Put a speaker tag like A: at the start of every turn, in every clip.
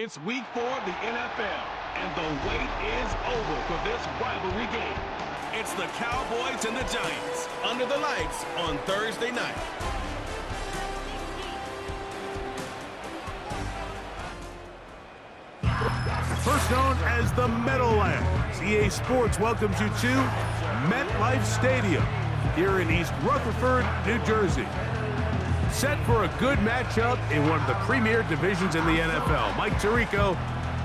A: It's week 4 of the NFL, and the wait is over for this rivalry game. It's the Cowboys and the Giants under the lights on Thursday night.
B: First known as the Meadowlands, EA Sports welcomes you to MetLife Stadium here in East Rutherford, New Jersey. Set for a good matchup in one of the premier divisions in the NFL. Mike Tirico,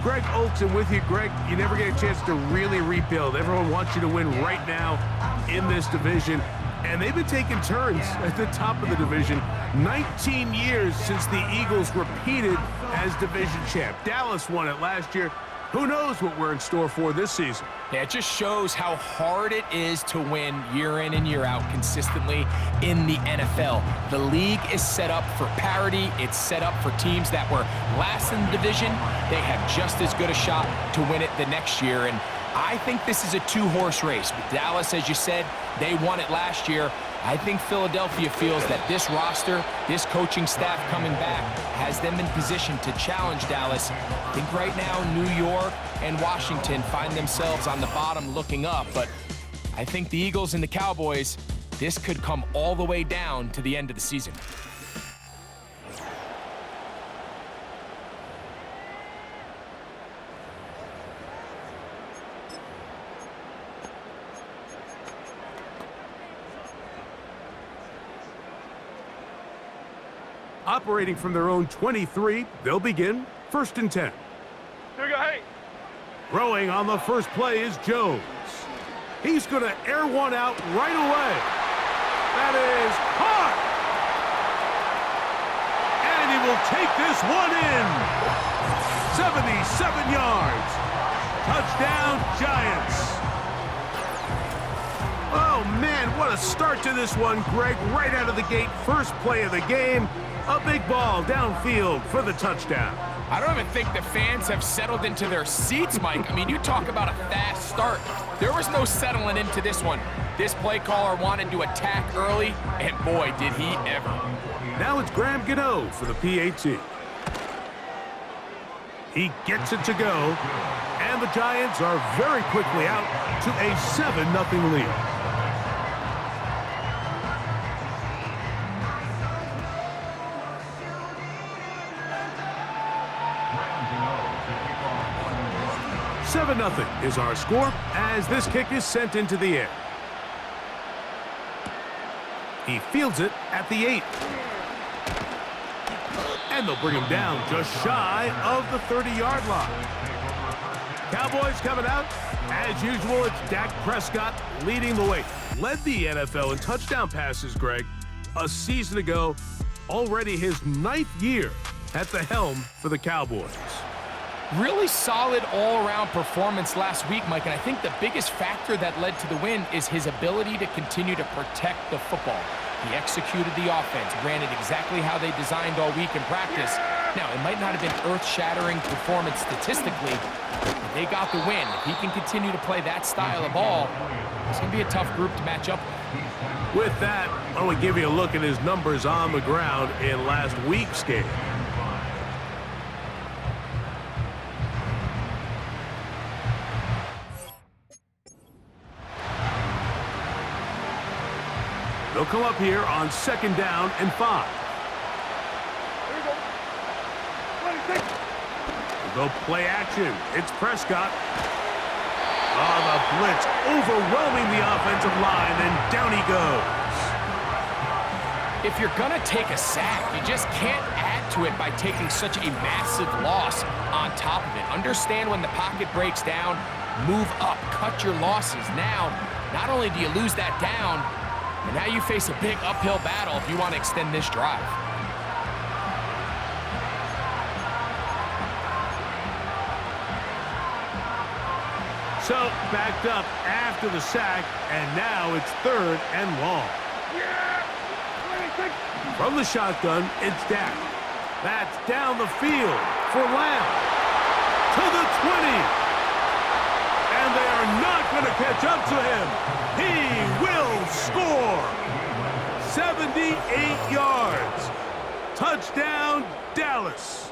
B: Greg Olson with you. Greg, you never get a chance to really rebuild. Everyone wants you to win right now in this division. And they've been taking turns at the top of the division. 19 years since the Eagles repeated as division champ. Dallas won it last year. Who knows what we're in store for this season?
C: Yeah, it just shows how hard it is to win year in and year out consistently in the NFL. The league is set up for parity. It's set up for teams that were last in the division. They have just as good a shot to win it the next year. And I think this is a two-horse race. With Dallas, as you said, they won it last year. I think Philadelphia feels that this roster, this coaching staff coming back, has them in position to challenge Dallas. I think right now New York and Washington find themselves on the bottom looking up, but I think the Eagles and the Cowboys, this could come all the way down to the end of the season.
B: Operating from their own 23, they'll begin 1st and 10.
D: Here we go, hey.
B: Throwing on the first play is Jones. He's going to air one out right away. That is caught. And he will take this one in. 77 yards. Touchdown, Giants. Oh, man, what a start to this one, Greg. Right out of the gate, first play of the game. A big ball downfield for the touchdown.
C: I don't even think the fans have settled into their seats, Mike. I mean, you talk about a fast start. There was no settling into this one. This play caller wanted to attack early, and boy, did he ever.
B: Now it's Graham Gano for the PAT. He gets it to go, and the Giants are very quickly out to a 7-0 lead. Nothing is our score as this kick is sent into the air. He fields it at the 8. And they'll bring him down just shy of the 30-yard line. Cowboys coming out. As usual, it's Dak Prescott leading the way. Led the NFL in touchdown passes, Greg, a season ago. Already his 9th year at the helm for the Cowboys.
C: Really solid all-around performance last week, Mike, and I think the biggest factor that led to the win is his ability to continue to protect the football. He executed the offense, ran it exactly how they designed all week in practice. Now, it might not have been earth-shattering performance statistically, but they got the win. If he can continue to play that style of ball, it's going to be a tough group to match up with.
B: With that, I want to give you a look at his numbers on the ground in last week's game. They'll come up here on 2nd down and 5. They'll go play action. It's Prescott. Oh, the blitz overwhelming the offensive line, and down he goes.
C: If you're going to take a sack, you just can't add to it by taking such a massive loss on top of it. Understand when the pocket breaks down, move up, cut your losses. Now, not only do you lose that down, and now you face a big uphill battle if you want to extend this drive.
B: So, backed up after the sack, and now it's 3rd and long. From the shotgun, it's Dak. That's down the field for Lamb. To the 20. And they are not going to catch up to him. He will score. 78 yards. Touchdown, Dallas.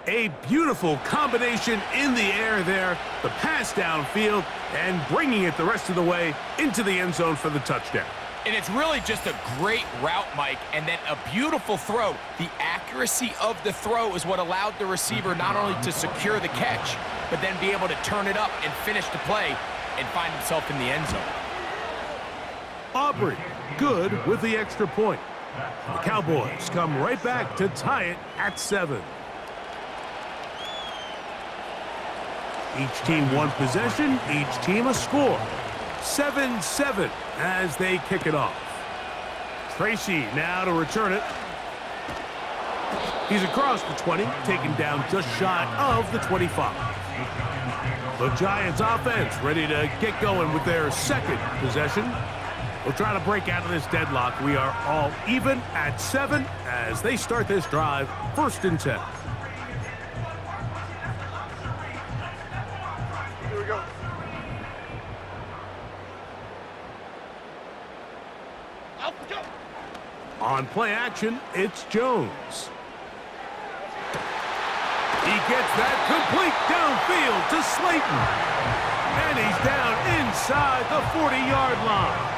B: A beautiful combination in the air there, the pass downfield, and bringing it the rest of the way into the end zone for the touchdown.
C: And it's really just a great route, Mike, and then a beautiful throw. The accuracy of the throw is what allowed the receiver not only to secure the catch, but then be able to turn it up and finish the play and find himself in the end zone.
B: Aubrey, good with the extra point. The Cowboys come right back to tie it at 7. Each team one possession, each team a score. 7-7 as they kick it off. Tracy now to return it. He's across the 20, taken down just shy of the 25. The Giants offense ready to get going with their second possession. We'll try to break out of this deadlock. We are all even at 7 as they start this drive, 1st and 10.
D: Here we go.
B: On play action, it's Jones. He gets that complete downfield to Slayton. And he's down inside the 40-yard line.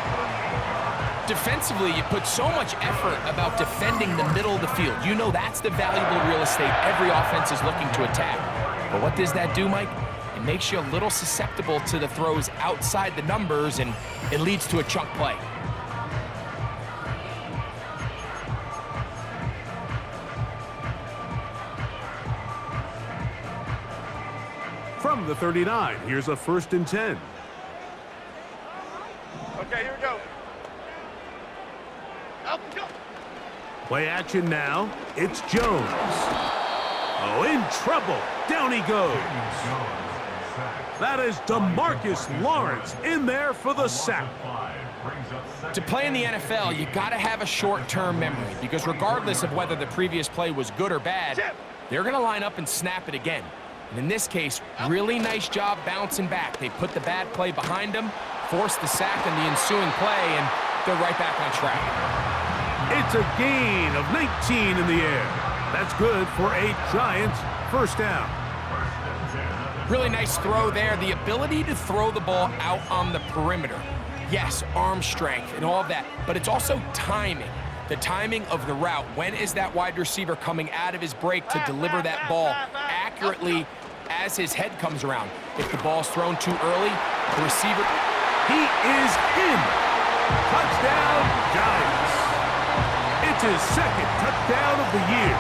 C: Defensively, you put so much effort about defending the middle of the field. You know that's the valuable real estate every offense is looking to attack. But what does that do, Mike? It makes you a little susceptible to the throws outside the numbers, and it leads to a chunk play.
B: From the 39, here's a 1st and 10.
D: Okay, here we go.
B: Play action now. It's Jones. Oh, in trouble. Down he goes. That is DeMarcus Lawrence in there for the sack.
C: To play in the NFL, you got to have a short-term memory, because regardless of whether the previous play was good or bad, they're going to line up and snap it again. And in this case, really nice job bouncing back. They put the bad play behind them, forced the sack in the ensuing play, and they're right back on track.
B: It's a gain of 19 in the air. That's good for a Giants 1st down.
C: Really nice throw there. The ability to throw the ball out on the perimeter. Yes, arm strength and all of that, but it's also timing. The timing of the route. When is that wide receiver coming out of his break to deliver that ball accurately as his head comes around? If the ball's thrown too early, the receiver...
B: He is in. Touchdown, Giants. It's his 2nd touchdown of the year.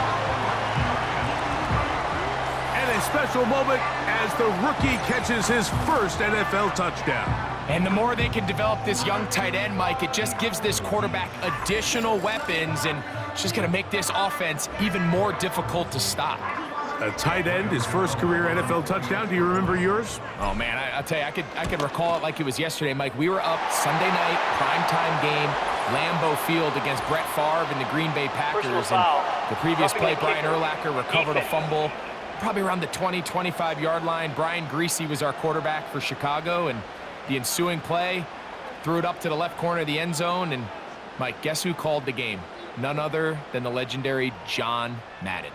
B: And a special moment as the rookie catches his 1st NFL touchdown.
C: And the more they can develop this young tight end, Mike, it just gives this quarterback additional weapons, and it's just going to make this offense even more difficult to stop.
B: A tight end, his 1st career NFL touchdown. Do you remember yours?
C: Oh, man, I'll tell you, I could recall it like it was yesterday, Mike. We were up Sunday night, primetime game, Lambeau Field against Brett Favre and the Green Bay Packers. And the previous play, Brian Urlacher recovered a fumble probably around the 20, 25-yard line. Brian Greasy was our quarterback for Chicago, and the ensuing play, threw it up to the left corner of the end zone, and, Mike, guess who called the game? None other than the legendary John Madden.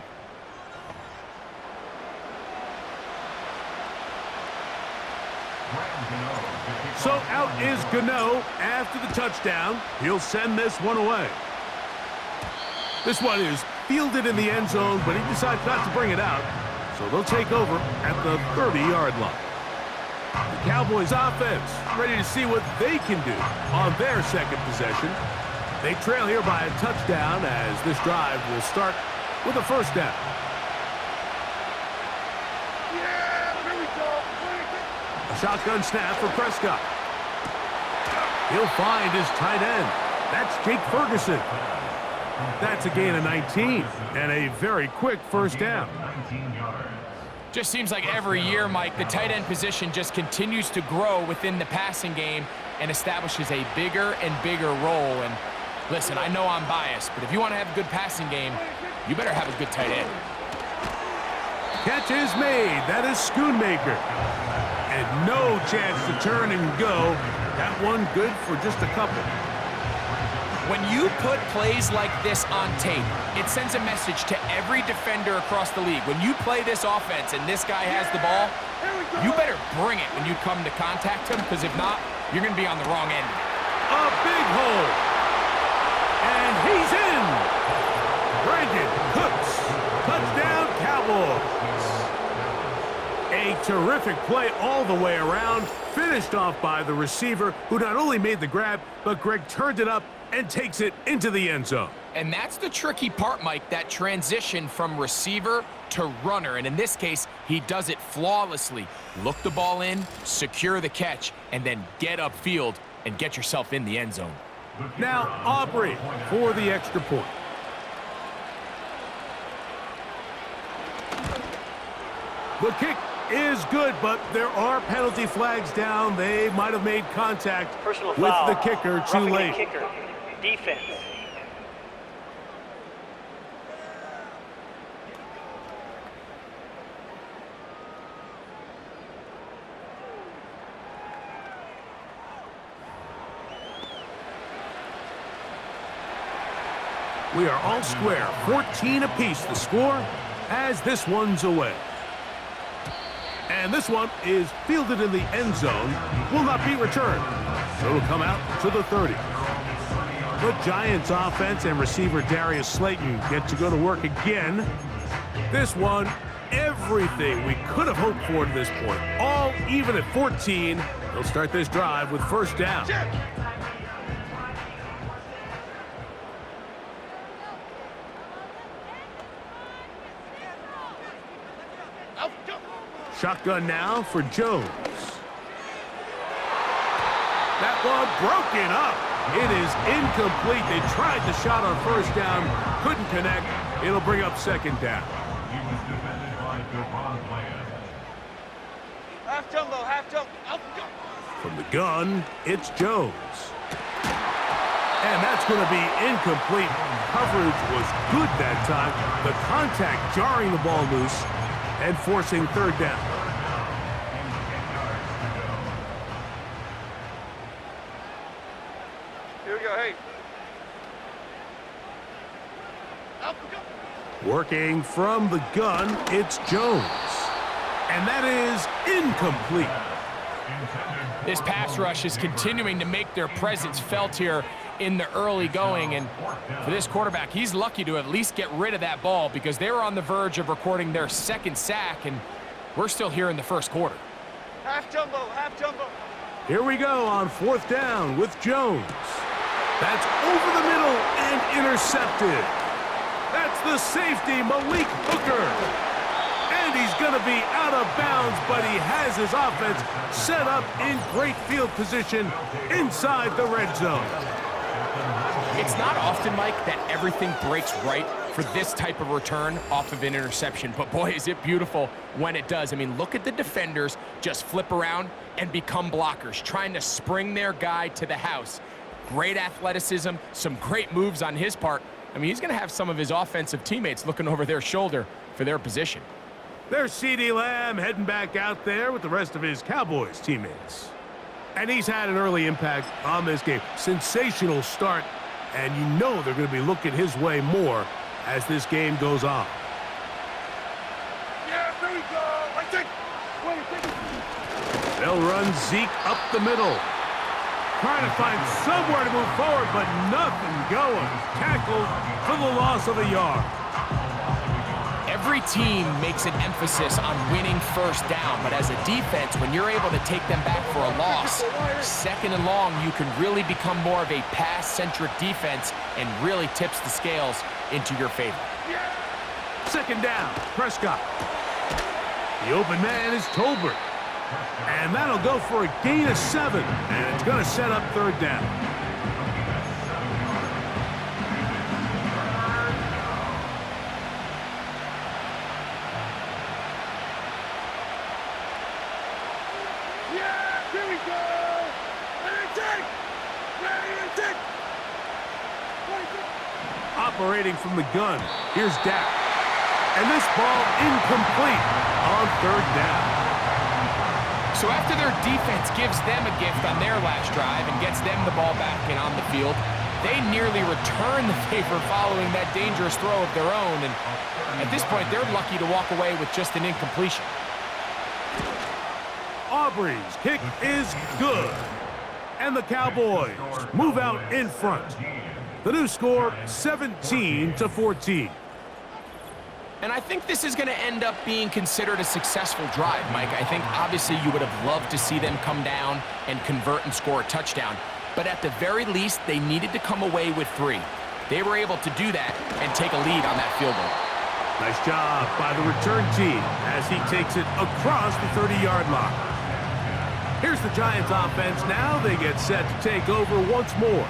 B: So out is Gano after the touchdown. He'll send this one away. This one is fielded in the end zone, but he decides not to bring it out. So they'll take over at the 30-yard line. The Cowboys offense ready to see what they can do on their 2nd possession. They trail here by a touchdown as this drive will start with a 1st down. A shotgun snap for Prescott. He'll find his tight end. That's Jake Ferguson. That's a gain of 19 and a very quick 1st down.
C: Just seems like every year, Mike, the tight end position just continues to grow within the passing game and establishes a bigger and bigger role. And listen, I know I'm biased, but if you want to have a good passing game, you better have a good tight end.
B: Catch is made. That is Schoonmaker. And no chance to turn and go. That one good for just a couple.
C: When you put plays like this on tape, it sends a message to every defender across the league. When you play this offense and this guy has the ball, you better bring it when you come to contact him, because if not, you're going to be on the wrong end.
B: A big hole. And he's in. Brandon Cooks. Touchdown, Cowboys. A terrific play all the way around, finished off by the receiver, who not only made the grab, but Greg turned it up and takes it into the end zone.
C: And that's the tricky part, Mike, that transition from receiver to runner. And in this case, he does it flawlessly. Look the ball in, secure the catch, and then get upfield and get yourself in the end zone.
B: Now Aubrey for the extra point. The kick is good, but there are penalty flags down. They might have made contact
D: Personal
B: with
D: foul.
B: the kicker too
D: Roughing
B: late.
D: the kicker. Defense.
B: We are all square, 14 apiece the score as this one's away. And this one is fielded in the end zone, will not be returned. So it'll come out to the 30. The Giants offense and receiver Darius Slayton get to go to work again. This one, everything we could have hoped for to this point. All even at 14. They'll start this drive with first down. Shotgun now for Jones. That one broken up. It is incomplete. They tried the shot on first down, couldn't connect. It'll bring up second down.
D: Half jumbo, half jumbo.
B: From the gun, it's Jones. And that's going to be incomplete. Coverage was good that time. The contact jarring the ball loose and forcing third down.
D: Here we go, hey.
B: Working from the gun, it's Jones. And that is incomplete.
C: This pass rush is continuing to make their presence felt here in the early going, and for this quarterback, he's lucky to at least get rid of that ball, because they were on the verge of recording their second sack, and we're still here in the first quarter.
D: Half jumbo, half jumbo.
B: Here we go on fourth down with Jones. That's over the middle and intercepted. That's the safety, Malik Hooker. And he's going to be out of bounds, but he has his offense set up in great field position inside the red zone.
C: It's not often, Mike, that everything breaks right for this type of return off of an interception, but boy, is it beautiful when it does. I mean, look at the defenders just flip around and become blockers, trying to spring their guy to the house. Great athleticism, some great moves on his part. I mean, he's going to have some of his offensive teammates looking over their shoulder for their position.
B: There's CeeDee Lamb heading back out there with the rest of his Cowboys teammates. And he's had an early impact on this game. Sensational start, and you know they're going to be looking his way more as this game goes on.
D: Yeah, there we go.
B: They'll run Zeke up the middle. Trying to find somewhere to move forward, but nothing going. Tackled for the loss of a yard.
C: Every team makes an emphasis on winning first down, but as a defense, when you're able to take them back for a loss, second and long, you can really become more of a pass-centric defense and really tips the scales into your favor.
B: Second down, Prescott. The open man is Tolbert. And that'll go for a gain of 7, and it's going to set up third down. Operating from the gun, here's Dak. And this ball incomplete on third down.
C: So after their defense gives them a gift on their last drive and gets them the ball back and on the field, they nearly return the favor following that dangerous throw of their own. And at this point, they're lucky to walk away with just an incompletion.
B: Aubrey's kick is good. And the Cowboys move out in front. The new score, 17-14.
C: And I think this is going to end up being considered a successful drive, Mike. I think obviously you would have loved to see them come down and convert and score a touchdown. But at the very least, they needed to come away with 3. They were able to do that and take a lead on that field goal.
B: Nice job by the return team as he takes it across the 30-yard line. Here's the Giants offense now. They get set to take over once more.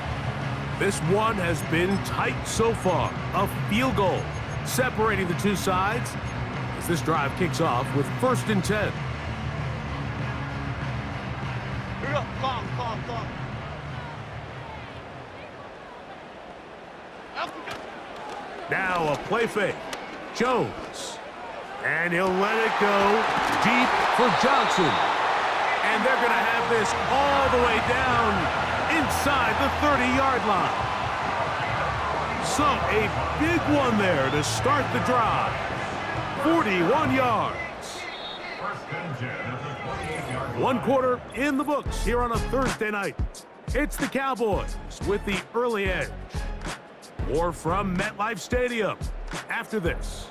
B: This one has been tight so far. A field goal separating the two sides as this drive kicks off with 1st and 10.
D: Here we go. Calm.
B: Now a play fake. Jones. And he'll let it go deep for Johnson. And they're going to have this all the way down inside the 30-yard line. So a big one there to start the drive. 41 yards. 1 quarter in the books here on a Thursday night. It's the Cowboys with the early edge. More from MetLife Stadium after this.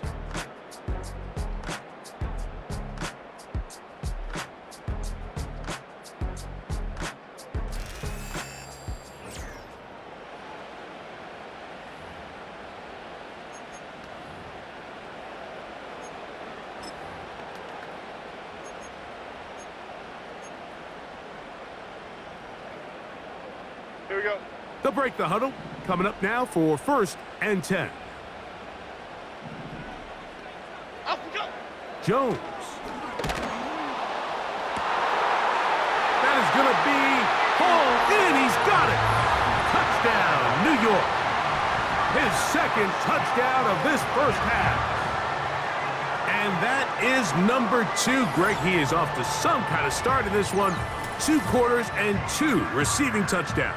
D: Here we go.
B: They'll break the huddle. Coming up now for 1st and 10.
D: Off we go.
B: Jones. That is going to be hauled in. He's got it. Touchdown, New York. His 2nd touchdown of this first half. And that is number 2. Greg, he is off to some kind of start in this one. 2 quarters and 2 receiving touchdowns.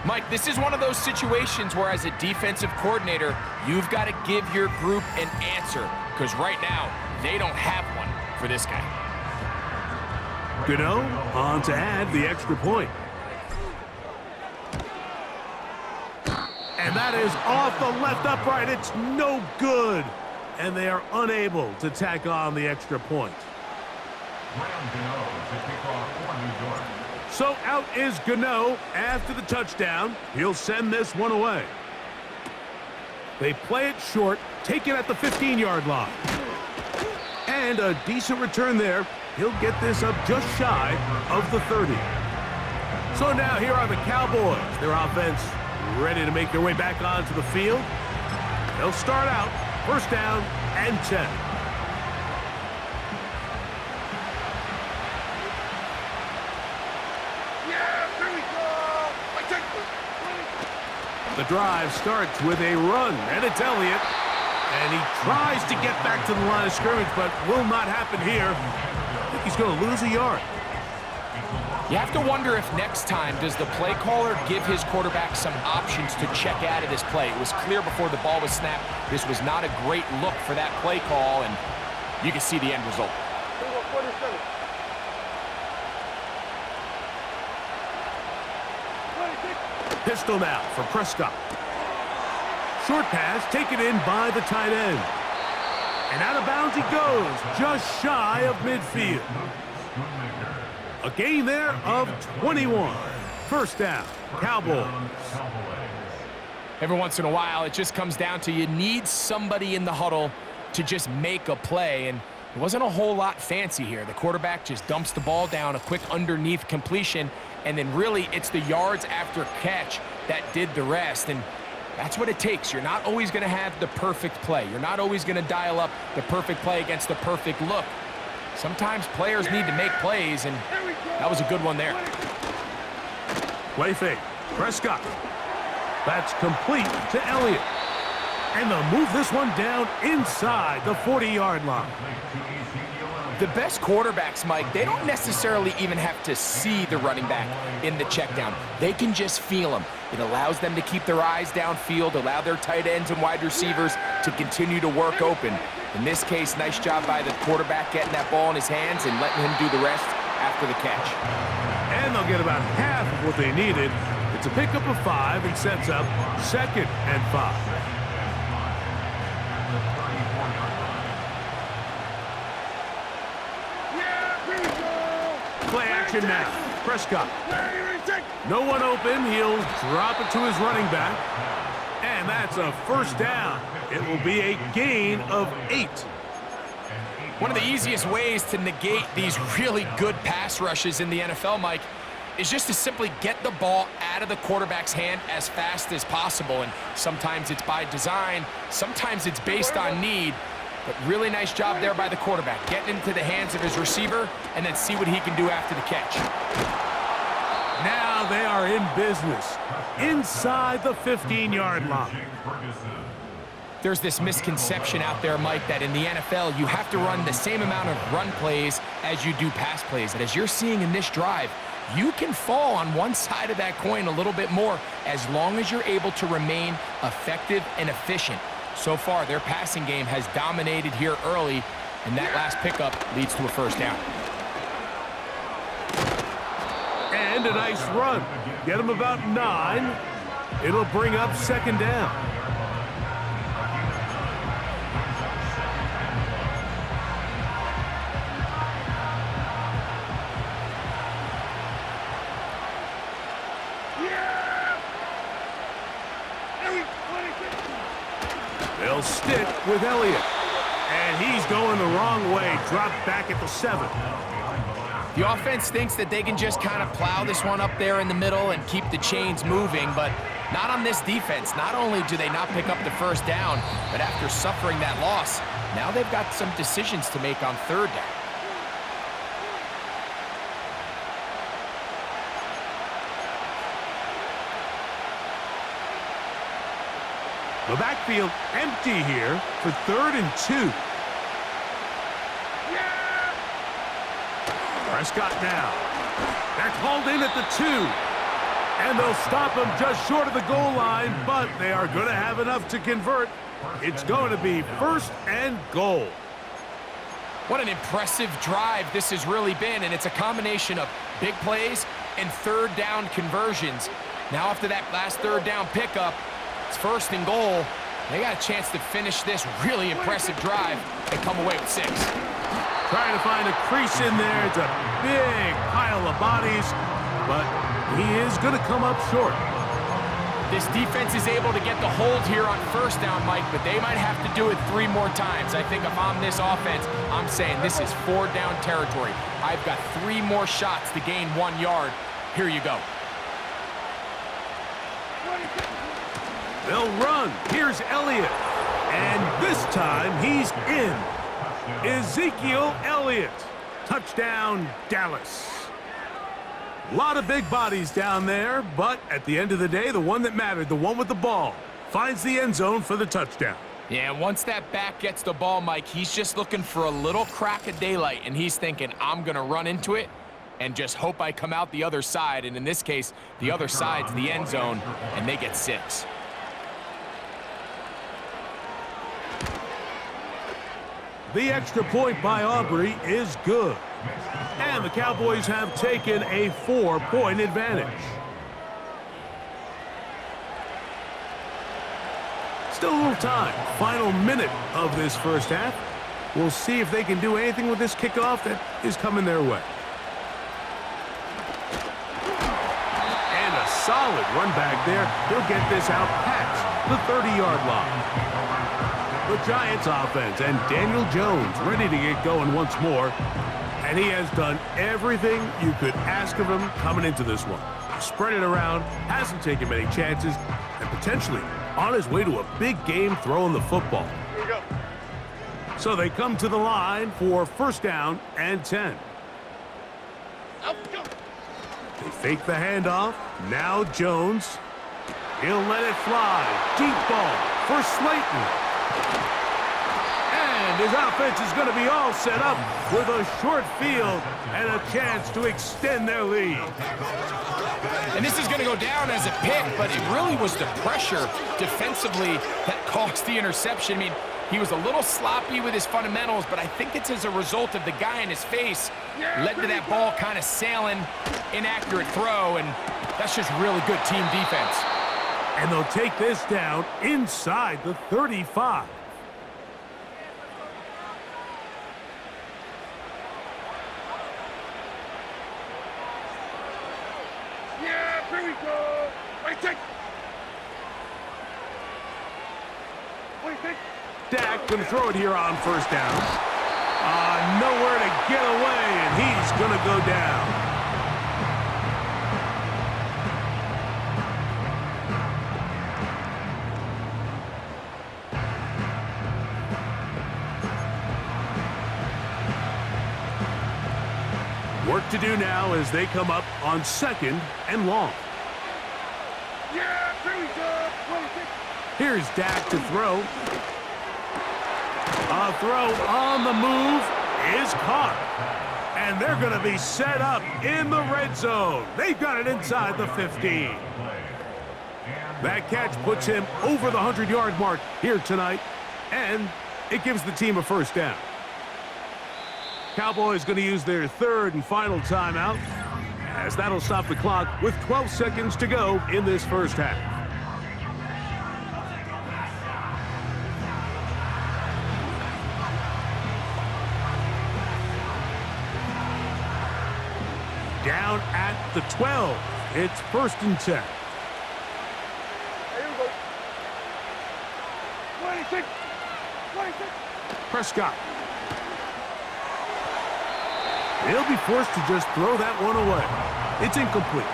C: Mike, this is one of those situations where as a defensive coordinator, you've got to give your group an answer, because right now, they don't have one for this guy.
B: Gano on to add the extra point. And that is off the left upright. It's no good. And they are unable to tack on the extra point. So out is Gano after the touchdown. He'll send this one away. They play it short, take it at the 15-yard line. And a decent return there. He'll get this up just shy of the 30. So now here are the Cowboys. Their offense ready to make their way back onto the field. They'll start out 1st down and 10. The drive starts with a run, and it's Elliott. And he tries to get back to the line of scrimmage, but will not happen here. I think he's going to lose a yard.
C: You have to wonder if next time does the play caller give his quarterback some options to check out of this play. It was clear before the ball was snapped. This was not a great look for that play call, and you can see the end result.
B: Pistol now for Prescott. Short pass taken in by the tight end. And out of bounds he goes, just shy of midfield. A gain there of 21. 1st down, Cowboys.
C: Every once in a while, it just comes down to you need somebody in the huddle to just make a play, and it wasn't a whole lot fancy here. The quarterback just dumps the ball down, a quick underneath completion, and then really it's the yards after catch that did the rest, and that's what it takes. You're not always going to have the perfect play. You're not always going to dial up the perfect play against the perfect look. Sometimes players need to make plays, and that was a good one there.
B: Play fake. Prescott. That's complete to Elliott. And they'll move this one down inside the 40-yard line.
C: The best quarterbacks, Mike, they don't necessarily even have to see the running back in the check down. They can just feel him. It allows them to keep their eyes downfield, allow their tight ends and wide receivers to continue to work open. In this case, nice job by the quarterback getting that ball in his hands and letting him do the rest after the catch.
B: And they'll get about half of what they needed. It's a pickup of 5 and sets up 2nd and 5. Play action now. Prescott. No one open. He'll drop it to his running back. And that's a first down. It will be a gain of 8.
C: One of the easiest ways to negate these really good pass rushes in the NFL, Mike, is just to simply get the ball out of the quarterback's hand as fast as possible. And sometimes it's by design, sometimes it's based on need. But really nice job there by the quarterback, getting into the hands of his receiver and then see what he can do after the catch.
B: Now they are in business inside the 15-yard line.
C: There's this misconception out there, Mike, that in the NFL you have to run the same amount of run plays as you do pass plays. And as you're seeing in this drive, you can fall on one side of that coin a little bit more as long as you're able to remain effective and efficient. So far, their passing game has dominated here early, and that last pickup leads to a first down.
B: And a nice run. Get him about 9. It'll bring up 2nd down. They'll stick with Elliott. And he's going the wrong way. Dropped back at the 7.
C: The offense thinks that they can just kind of plow this one up there in the middle and keep the chains moving, but not on this defense. Not only do they not pick up the first down, but after suffering that loss, now they've got some decisions to make on 3rd down.
B: The backfield empty here for 3rd and 2. Prescott now. They're called in at the 2. And they'll stop him just short of the goal line, but they are going to have enough to convert. It's going to be 1st and goal.
C: What an impressive drive this has really been, and it's a combination of big plays and 3rd down conversions. Now after that last 3rd down pickup, it's 1st and goal. They got a chance to finish this really impressive drive and come away with 6.
B: Trying to find a crease in there. It's a big pile of bodies, but he is going to come up short.
C: This defense is able to get the hold here on 1st down, Mike, but they might have to do it 3 more times. I think if I'm this offense, I'm saying this is 4 down territory. I've got 3 more shots to gain 1 yard. Here you go.
B: They'll run. Here's Elliott. And this time he's in. Ezekiel Elliott. Touchdown, Dallas. A lot of big bodies down there, but at the end of the day, the one that mattered, the one with the ball, finds the end zone for the touchdown.
C: Yeah, once that back gets the ball, Mike, he's just looking for a little crack of daylight, and he's thinking, I'm going to run into it and just hope I come out the other side. And in this case, the other side's the end zone, and they get 6.
B: The extra point by Aubrey is good. And the Cowboys have taken a 4-point advantage. Still a little time. Final minute of this first half. We'll see if they can do anything with this kickoff that is coming their way. And a solid run back there. He'll get this out past the 30-yard line. The Giants offense and Daniel Jones ready to get going once more. And he has done everything you could ask of him coming into this one. Spread it around, hasn't taken many chances, and potentially on his way to a big game throwing the football.
D: Here we go.
B: So they come to the line for 1st down and 10.
D: Up, go.
B: They fake the handoff. Now Jones. He'll let it fly. Deep ball for Slayton. And Cowboys offense is going to be all set up with a short field and a chance to extend their lead.
C: And this is going to go down as a pick, but it really was the pressure defensively that caused the interception. I mean, he was a little sloppy with his fundamentals, but I think it's as a result of the guy in his face led to that ball kind of sailing, inaccurate throw, and that's just really good team defense.
B: And they'll take this down inside the 35.
D: Yeah, here we go. Wait, take. Wait, take.
B: Dak going to throw it here on first down. Nowhere to get away, and he's going to go down. Work to do now as they come up on 2nd and long.
D: Yeah, here we go. Wait, take.
B: Here's Dak to throw. A throw on the move is caught. And they're going to be set up in the red zone. They've got it inside the 15. That catch puts him over the 100-yard mark here tonight, and it gives the team a first down. Cowboys going to use their 3rd and final timeout, as that'll stop the clock with 12 seconds to go in this first half. Down at the 12. It's 1st and 10.
D: Here we go. Wait, take. Wait, take.
B: Prescott. He'll be forced to just throw that one away. It's incomplete.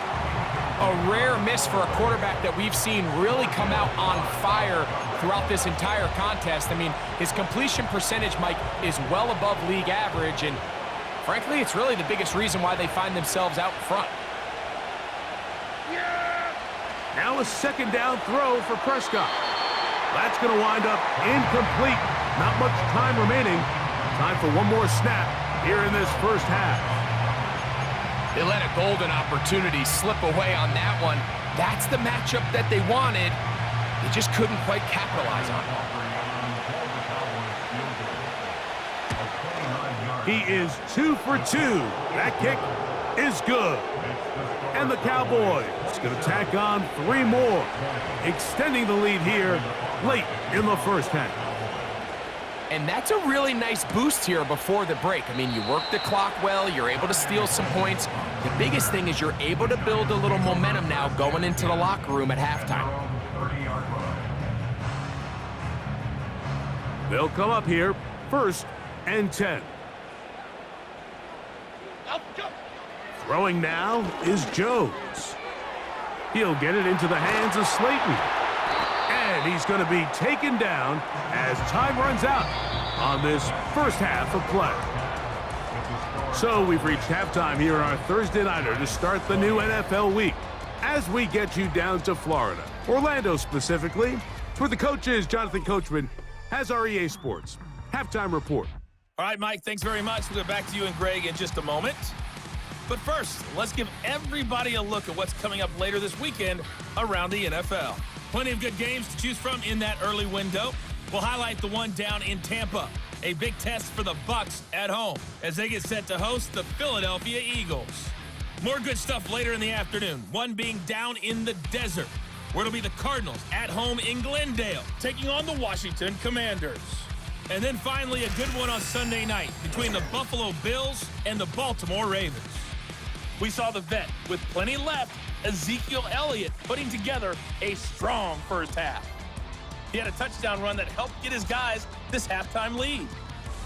C: A rare miss for a quarterback that we've seen really come out on fire throughout this entire contest. I mean, his completion percentage, Mike, is well above league average, and frankly, it's really the biggest reason why they find themselves out front.
D: Yeah.
B: Now a 2nd down throw for Prescott. That's going to wind up incomplete. Not much time remaining. Time for one more snap here in this first half.
C: They let a golden opportunity slip away on that one. That's the matchup that they wanted. They just couldn't quite capitalize on it.
B: He is 2 for 2. That kick is good. And the Cowboys going to tack on 3 more, extending the lead here late in the first half.
C: And that's a really nice boost here before the break. I mean, you work the clock well, you're able to steal some points. The biggest thing is you're able to build a little momentum now going into the locker room at halftime.
B: They'll come up here 1st and 10.
D: Up, go.
B: Throwing now is Jones. He'll get it into the hands of Slayton. And he's going to be taken down as time runs out on this first half of play. So we've reached halftime here on our Thursday Nighter to start the new NFL week as we get you down to Florida, Orlando specifically. It's where the coach is. Jonathan Coachman has our EA Sports halftime report.
E: All right, Mike, thanks very much. We'll get back to you and Greg in just a moment. But first, let's give everybody a look at what's coming up later this weekend around the NFL. Plenty of good games to choose from in that early window. We'll highlight the one down in Tampa, a big test for the Bucs at home as they get set to host the Philadelphia Eagles. More good stuff later in the afternoon, one being down in the desert, where it'll be the Cardinals at home in Glendale, taking on the Washington Commanders. And then finally a good one on Sunday night between the Buffalo Bills and the Baltimore Ravens. We saw the vet with plenty left, Ezekiel Elliott, putting together a strong first half. He had a touchdown run that helped get his guys this halftime lead.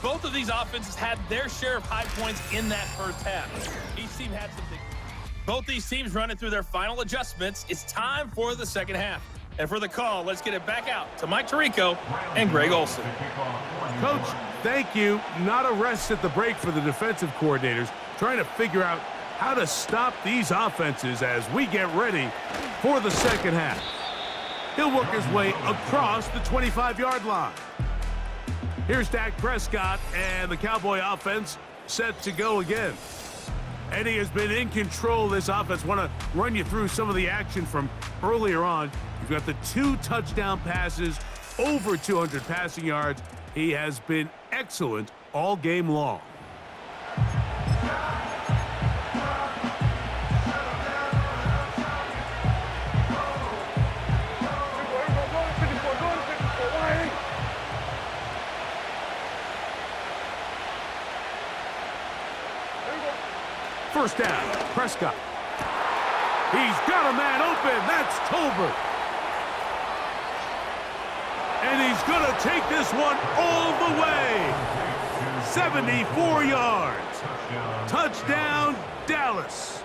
E: Both of these offenses had their share of high points in that first half. Each team had some big. Both these teams running through their final adjustments. It's time for the second half. And for the call, let's get it back out to Mike Tirico and Greg Olsen.
B: Coach, thank you. Not a rest at the break for the defensive coordinators, trying to figure out how to stop these offenses as we get ready for the second half. He'll work his way across the 25-yard line. Here's Dak Prescott, and the Cowboy offense set to go again. And he has been in control of this offense. Want to run you through some of the action from earlier on. You've got the 2 touchdown passes, over 200 passing yards. He has been excellent all game long. First down, Prescott. He's got a man open. That's Tolbert. And he's going to take this one all the way. 74 yards. Touchdown, Dallas.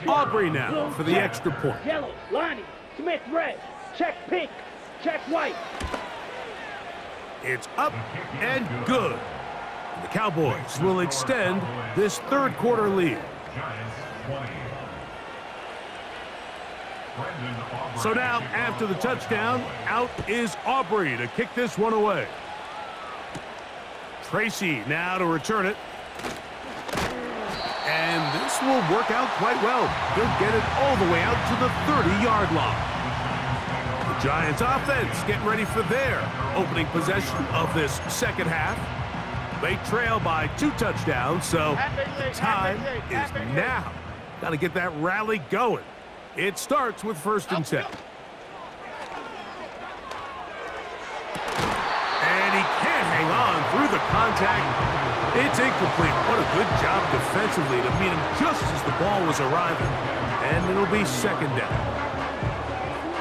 B: Aubrey now for the extra point.
F: Yellow, Lonnie, Smith, red. Check pink, check white.
B: It's up and good. The Cowboys will extend this third quarter lead. So now, after the touchdown, out is Aubrey to kick this one away. Tracy now to return it. And this will work out quite well. He'll get it all the way out to the 30-yard line. The Giants offense getting ready for their opening possession of this second half. They trail by 2 touchdowns, so the time is now. Got to get that rally going. It starts with 1st and 10. And he can't hang on through the contact. It's incomplete. What a good job defensively to meet him just as the ball was arriving. And it'll be 2nd down.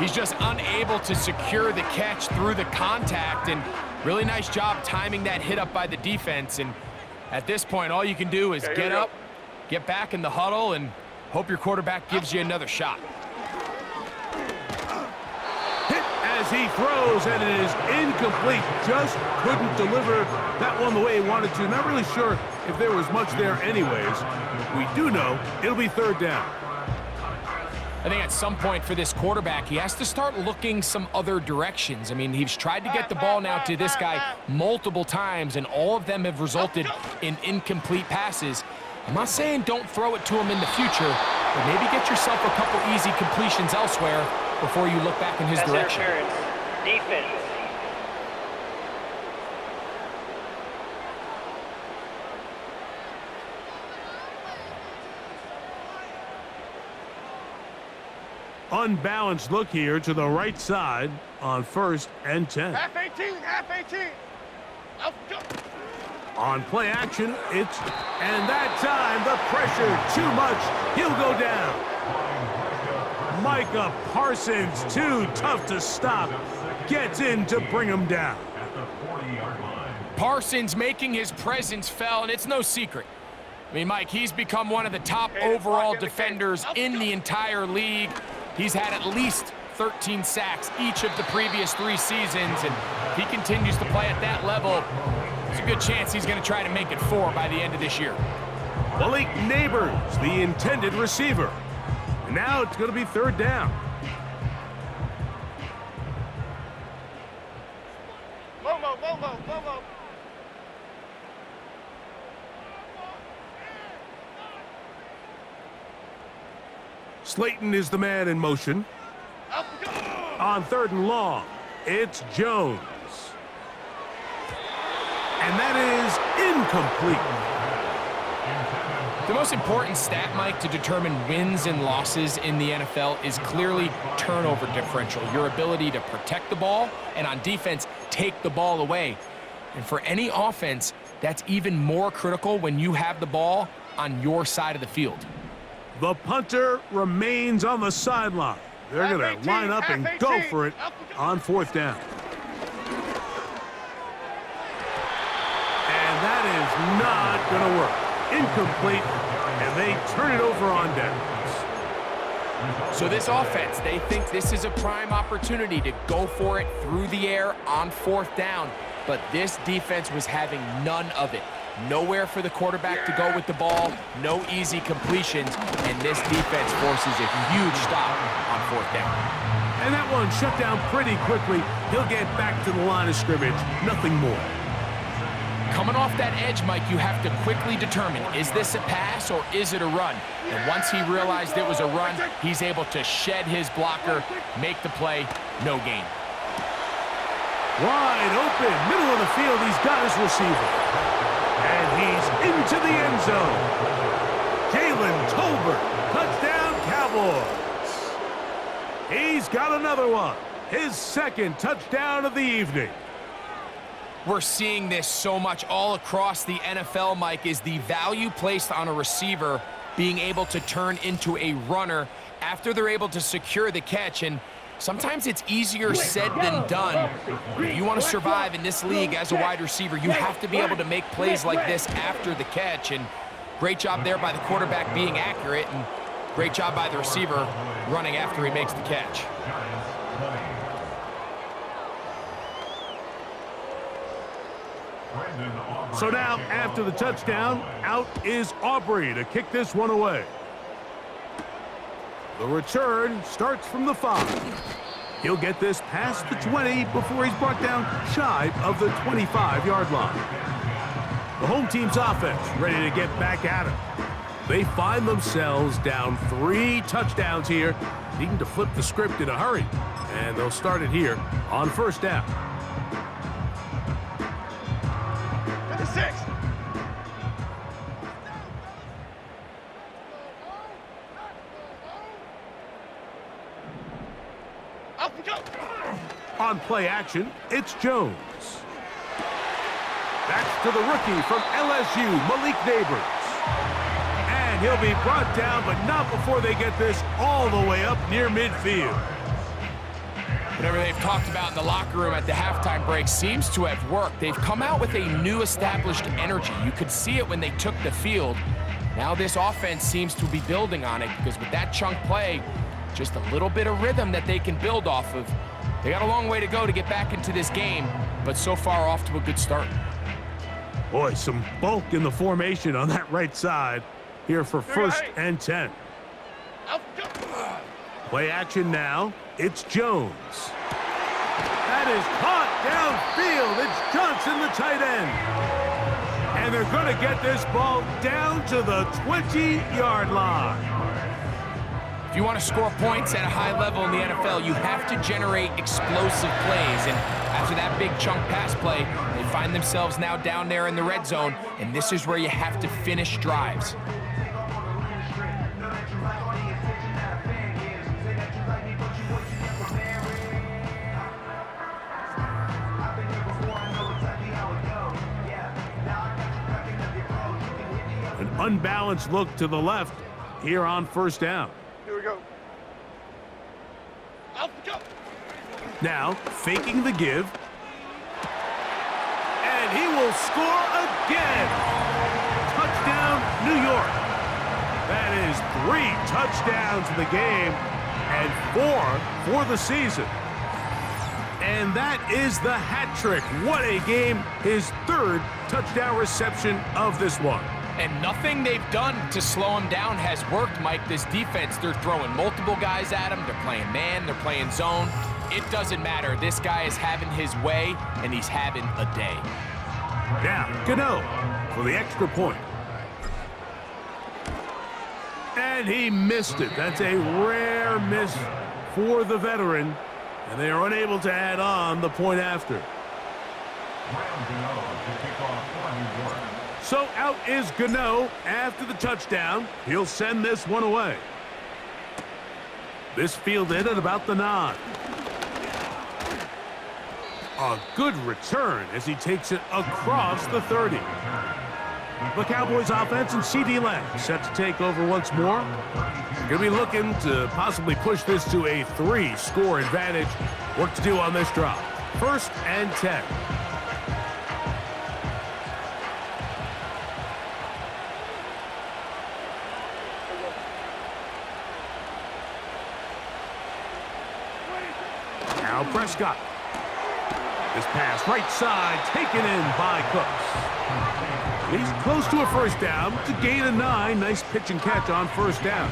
C: He's just unable to secure the catch through the contact, and really nice job timing that hit up by the defense. And at this point, all you can do is get up, get back in the huddle, and hope your quarterback gives you another shot.
B: Hit as he throws, and it is incomplete. Just couldn't deliver that one the way he wanted to. Not really sure if there was much there anyways. We do know it'll be 3rd down.
C: I think at some point for this quarterback, he has to start looking some other directions. I mean, he's tried to get the ball now to this guy multiple times, and all of them have resulted in incomplete passes. I'm not saying don't throw it to him in the future, but maybe get yourself a couple easy completions elsewhere before you look back in his direction.
F: Defense.
B: Unbalanced look here to the right side on 1st and 10.
D: Half 18. Let's go.
B: On play action, and that time the pressure too much. He'll go down. Micah Parsons, too tough to stop, gets in to bring him down.
C: Parsons making his presence felt, and it's no secret. I mean, Mike, he's become one of the top overall defenders in the entire league. He's had at least 13 sacks each of the previous 3 seasons, and if he continues to play at that level, there's a good chance he's going to try to make it 4 by the end of this year.
B: Malik Neighbors, the intended receiver. And now it's going to be 3rd down.
D: Low.
B: Slayton is the man in motion. On 3rd and long, it's Jones. And that is incomplete.
C: The most important stat, Mike, to determine wins and losses in the NFL is clearly turnover differential, your ability to protect the ball and on defense, take the ball away. And for any offense, that's even more critical when you have the ball on your side of the field.
B: The punter remains on the sideline. They're going to line up and go for it on 4th down. And that is not going to work. Incomplete, and they turn it over on downs.
C: So this offense, they think this is a prime opportunity to go for it through the air on 4th down, but this defense was having none of it. Nowhere for the quarterback to go with the ball, no easy completions, and this defense forces a huge stop on 4th down.
B: And that one shut down pretty quickly. He'll get back to the line of scrimmage. Nothing more.
C: Coming off that edge, Mike, you have to quickly determine, is this a pass or is it a run? And once he realized it was a run, he's able to shed his blocker, make the play, no gain.
B: Wide open, middle of the field, he's got his receiver. And he's into the end zone. Jalen Tolbert, touchdown Cowboys. He's got another one. His second touchdown of the evening.
C: We're seeing this so much all across the NFL, Mike, is the value placed on a receiver being able to turn into a runner after they're able to secure the catch. And sometimes it's easier said than done. If you want to survive in this league as a wide receiver, you have to be able to make plays like this after the catch. And great job there by the quarterback being accurate, and great job by the receiver running after he makes the catch.
B: So now, after the touchdown, out is Aubrey to kick this one away. The return starts from the 5. He'll get this past the 20 before he's brought down shy of the 25-yard line. The home team's offense ready to get back at him. They find themselves down 3 touchdowns here, needing to flip the script in a hurry. And they'll start it here on first down.
D: 6. Up we go.
B: On play action, it's Jones. That's to the rookie from LSU, Malik Neighbors. And he'll be brought down, but not before they get this all the way up near midfield.
C: Whatever they've talked about in the locker room at the halftime break seems to have worked. They've come out with a new established energy. You could see it when they took the field. Now this offense seems to be building on it, because with that chunk play, just a little bit of rhythm that they can build off of. They got a long way to go to get back into this game, but so far off to a good start.
B: Boy, some bulk in the formation on that right side here for first and 10.
D: Up we go.
B: Play action now. It's Jones. That is caught downfield. It's Johnson, the tight end. And they're going to get this ball down to the 20-yard line.
C: If you want to score points at a high level in the NFL, you have to generate explosive plays. And after that big chunk pass play, they find themselves now down there in the red zone, and this is where you have to finish drives.
B: An unbalanced look to the left here on first down.
D: Here we go. Up we go.
B: Now, faking the give. And he will score again. Touchdown, New York. That is 3 touchdowns in the game and 4 for the season. And that is the hat trick. What a game. His 3rd touchdown reception of this one.
C: And nothing they've done to slow him down has worked, Mike. This defense, they're throwing multiple guys at him. They're playing man, they're playing zone. It doesn't matter. This guy is having his way, and he's having a day.
B: Now, Gano for the extra point. And he missed it. That's a rare miss for the veteran. And they are unable to add on the point after. So out is Gano after the touchdown. He'll send this one away. This fielded at about the 9. A good return as he takes it across the 30. The Cowboys offense and C.D. Lamb set to take over once more. Going to be looking to possibly push this to a 3-score advantage. Work to do on this drive. First and 10. Now Prescott. This pass right side taken in by Cooks. He's close to a first down to gain a 9. Nice pitch and catch on first down.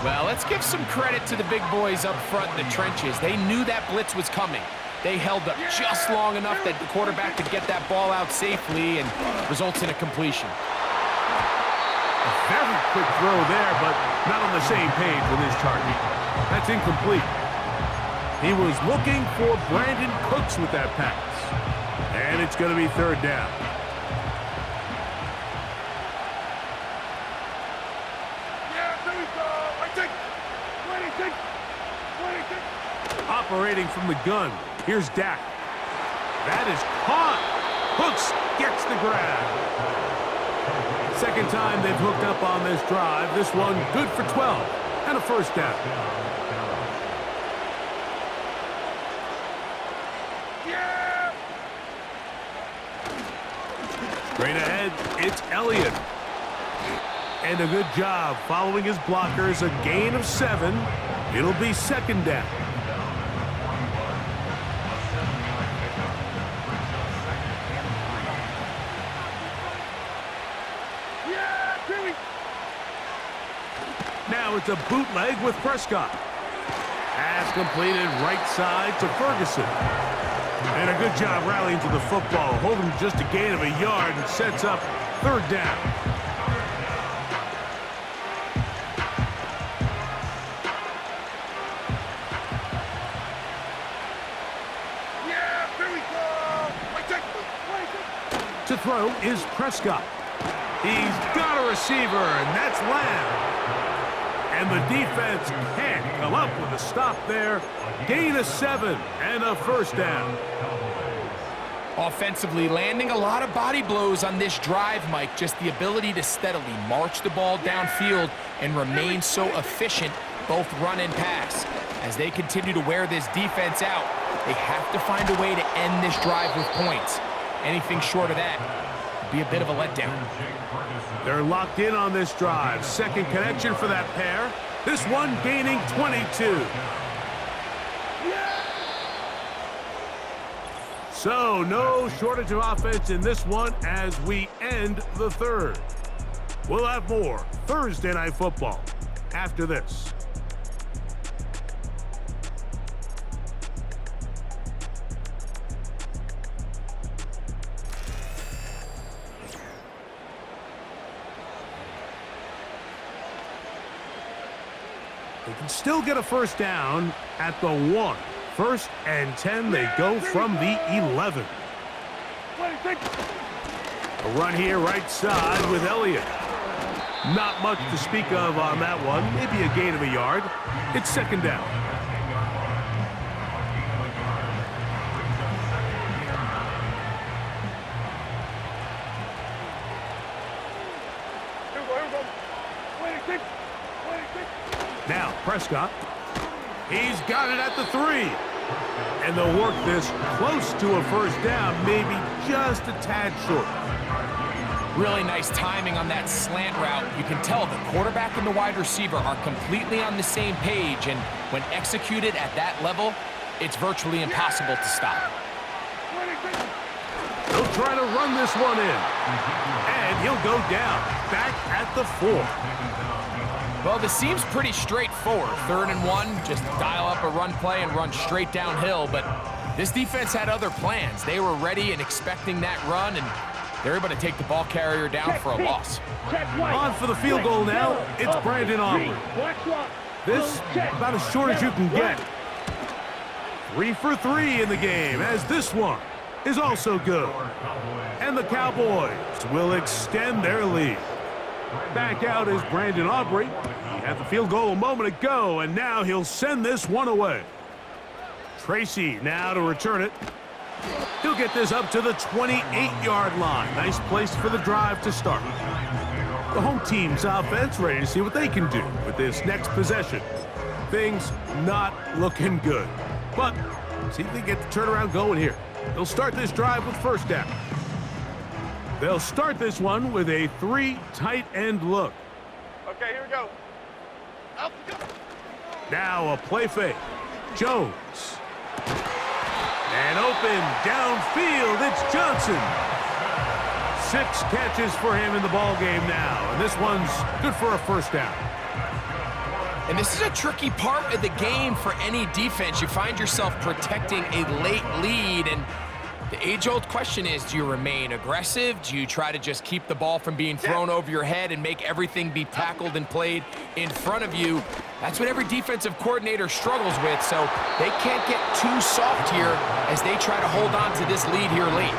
C: Well, let's give some credit to the big boys up front in the trenches. They knew that blitz was coming. They held up just long enough that the quarterback could get that ball out safely and results in a completion.
B: A very quick throw there, but not on the same page with his target. That's incomplete. He was looking for Brandon Cooks with that pass. And it's going to be third down. Operating from the gun, here's Dak. That is caught. Hooks gets the grab. Second time they've hooked up on this drive. This one good for 12 and a first down. Straight ahead, it's Elliott. And a good job following his blockers. A gain of 7. It'll be second down. Now it's a bootleg with Prescott. Pass completed right side to Ferguson. And a good job rallying to the football, holding just a gain of a yard and sets up third down. To throw is Prescott. He's got a receiver, and that's Lamb. And the defense can't come up with a stop there. Gain of 7 and a first down.
C: Offensively, landing a lot of body blows on this drive, Mike. Just the ability to steadily march the ball downfield and remain so efficient, both run and pass. As they continue to wear this defense out, they have to find a way to end this drive with points. Anything short of that would be a bit of a letdown.
B: They're locked in on this drive. Second connection for that pair. This one gaining 22. So, no shortage of offense in this one as we end the third. We'll have more Thursday Night Football after this. They can still get a first down at the 1. First and 10, they go from the 11. A run here right side with Elliott. Not much to speak of on that one. Maybe a gain of a yard. It's second down. Now, Prescott. He's got it at the 3. And they'll work this close to a first down, maybe just a tad short.
C: Really nice timing on that slant route. You can tell the quarterback and the wide receiver are completely on the same page, and when executed at that level, it's virtually impossible to stop.
B: They'll try to run this one in. And he'll go down, back at the 4.
C: Well, this seems pretty straightforward. 3rd and 1, just dial up a run play and run straight downhill. But this defense had other plans. They were ready and expecting that run, and they're able to take the ball carrier down for a loss.
B: On for the field goal now. It's Brandon Aubrey. This about as short as you can get. 3 for 3 in the game, as this one is also good. And the Cowboys will extend their lead. Back out is Brandon Aubrey. He had the field goal a moment ago, and now he'll send this one away. Tracy now to return it. He'll get this up to the 28-yard line. Nice place for the drive to start. The home team's offense ready to see what they can do with this next possession. Things not looking good. But see if they get the turnaround going here. They'll start this drive with first down. They'll start this one with a 3 tight end look.
D: Okay, here we go. Out we go.
B: Now a play fake. Jones. And open downfield, it's Johnson. 6 catches for him in the ball game now, and this one's good for a first down.
C: And this is a tricky part of the game for any defense. You find yourself protecting a late lead, and the age-old question is, do you remain aggressive? Do you try to just keep the ball from being thrown over your head and make everything be tackled and played in front of you? That's what every defensive coordinator struggles with, so they can't get too soft here as they try to hold on to this lead here late.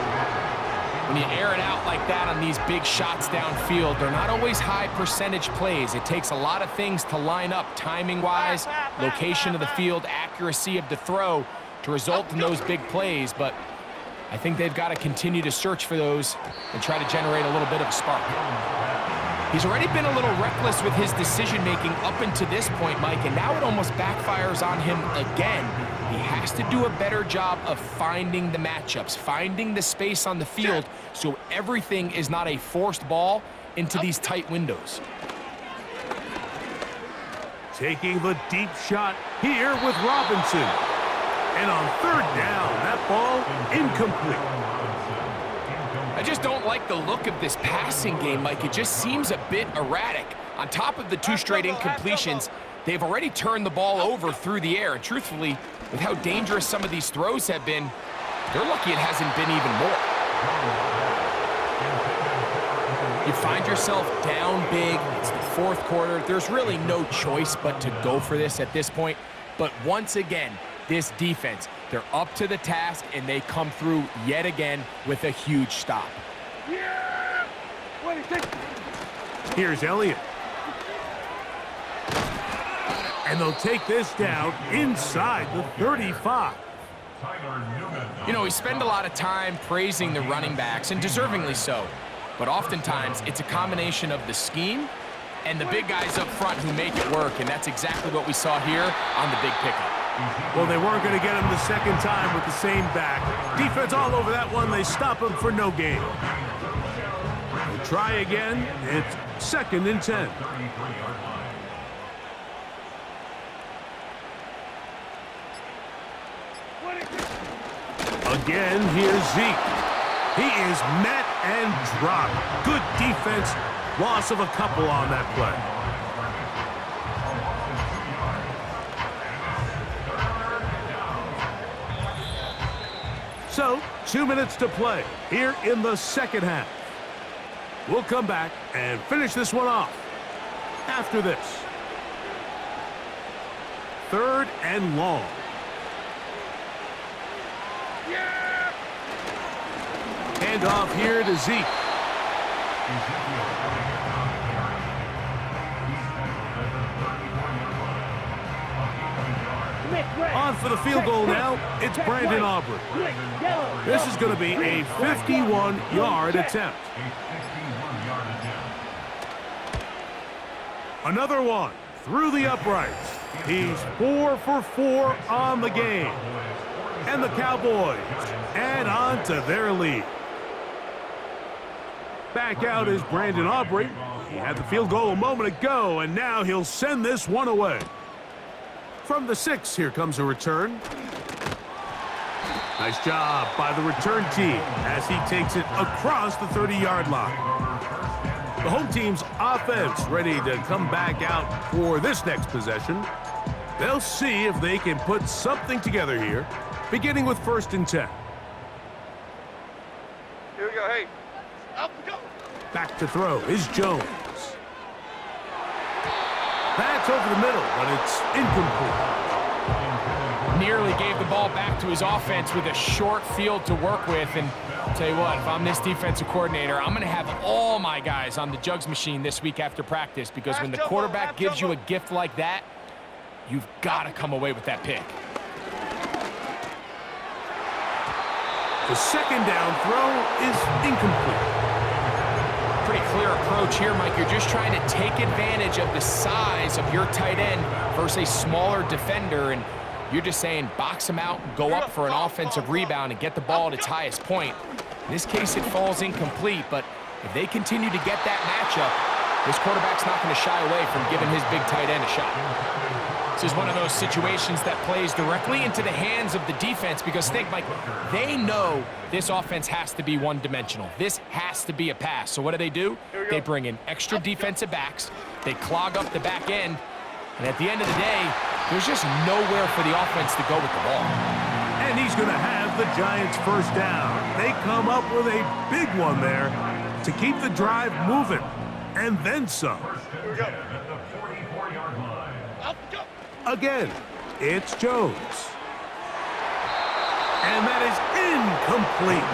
C: When you air it out like that on these big shots downfield, they're not always high percentage plays. It takes a lot of things to line up timing-wise, location of the field, accuracy of the throw to result in those big plays, but I think they've got to continue to search for those and try to generate a little bit of a spark. He's already been a little reckless with his decision-making up until this point, Mike, and now it almost backfires on him again. He has to do a better job of finding the matchups, finding the space on the field so everything is not a forced ball into these tight windows.
B: Taking the deep shot here with Robinson. And on third down, that ball incomplete.
C: I just don't like the look of this passing game, Mike. It just seems a bit erratic. On top of the 2 straight incompletions, they've already turned the ball over through the air. And truthfully, with how dangerous some of these throws have been, they're lucky it hasn't been even more. You find yourself down big. It's the 4th quarter. There's really no choice but to go for this at this point. But once again, this defense, they're up to the task, and they come through yet again with a huge stop.
D: Yeah! 26.
B: Here's Elliott. And they'll take this down inside the 35.
C: You know, we spend a lot of time praising the running backs, and deservingly so. But oftentimes, it's a combination of the scheme and the big guys up front who make it work, and that's exactly what we saw here on the big pickup.
B: Well, they weren't going to get him the second time with the same back. Defense all over that one. They stop him for no gain. We'll try again. It's 2nd and 10. Again, here's Zeke. He is met and dropped. Good defense. Loss of a couple on that play. So, 2 minutes to play here in the second half. We'll come back and finish this one off after this. 3rd and long. Hand off here to Zeke. On for the field goal now, it's Brandon Aubrey. This is going to be a 51-yard attempt. Another one through the uprights. He's 4 for 4 on the game. And the Cowboys add on to their lead. Back out is Brandon Aubrey. He had the field goal a moment ago, and now he'll send this one away. From the 6, here comes a return. Nice job by the return team as he takes it across the 30-yard line. The home team's offense ready to come back out for this next possession. They'll see if they can put something together here, beginning with 1st and 10.
D: Here we go, hey. Up we go.
B: Back to throw is Jones. That's over the middle, but it's incomplete.
C: Nearly gave the ball back to his offense with a short field to work with. And I'll tell you what, if I'm this defensive coordinator, I'm going to have all my guys on the jugs machine this week after practice, because when the quarterback gives you a gift like that, you've got to come away with that pick.
B: The 2nd down throw is incomplete.
C: Pretty clear approach here, Mike. You're just trying to take advantage of the size of your tight end versus a smaller defender, and you're just saying box him out, go up for an offensive rebound, and get the ball at its highest point. In this case, it falls incomplete, but if they continue to get that matchup, this quarterback's not going to shy away from giving his big tight end a shot. This is one of those situations that plays directly into the hands of the defense, because think, Mike, they know this offense has to be one-dimensional. This has to be a pass. So what do? They bring in extra defensive backs. They clog up the back end, And at the end of the day, there's just nowhere for the offense to go with the ball.
B: And he's going to have the Giants first down. They come up with a big one there to keep the drive moving. And then some. Again, it's Jones. And that is incomplete.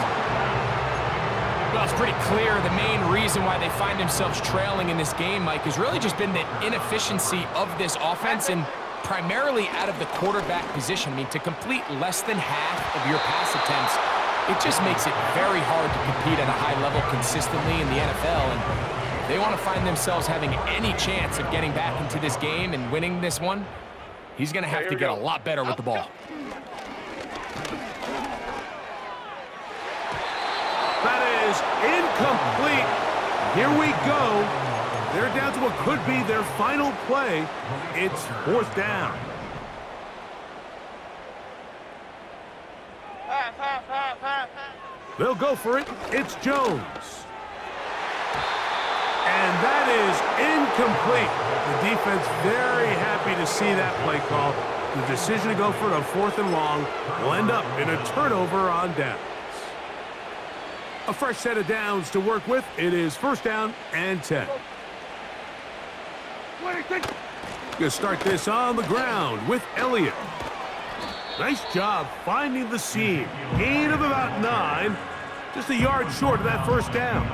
C: Well, it's pretty clear the main reason why they find themselves trailing in this game, Mike, has really just been the inefficiency of this offense and primarily out of the quarterback position. I mean, to complete less than half of your pass attempts, it just makes it very hard to compete at a high level consistently in the NFL. And if they want to find themselves having any chance of getting back into this game and winning this one, he's going to have to get a lot better with the ball.
B: That is incomplete. Here we go. They're down to what could be their final play. It's fourth down. They'll go for it. It's Jones. And that is incomplete. The defense very happy to see that play call. The decision to go for it on 4th and long will end up in a turnover on downs. A fresh set of downs to work with. It is first down and 10. Gonna start this on the ground with Elliott. Nice job finding the seam. Gain of about 9. Just a yard short of that first down.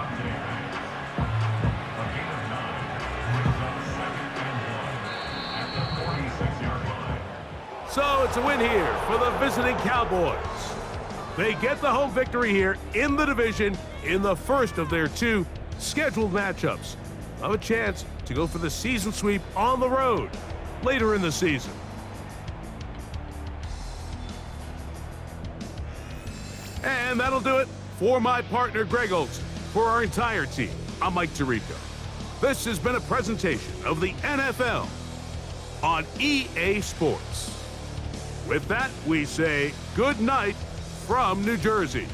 B: So it's a win here for the visiting Cowboys. They get the home victory here in the division in the first of their 2 scheduled matchups. They'll have a chance to go for the season sweep on the road later in the season. And that'll do it for my partner, Greg Oaks. For our entire team, I'm Mike Tirico. This has been a presentation of the NFL on EA Sports. With that, we say good night from New Jersey.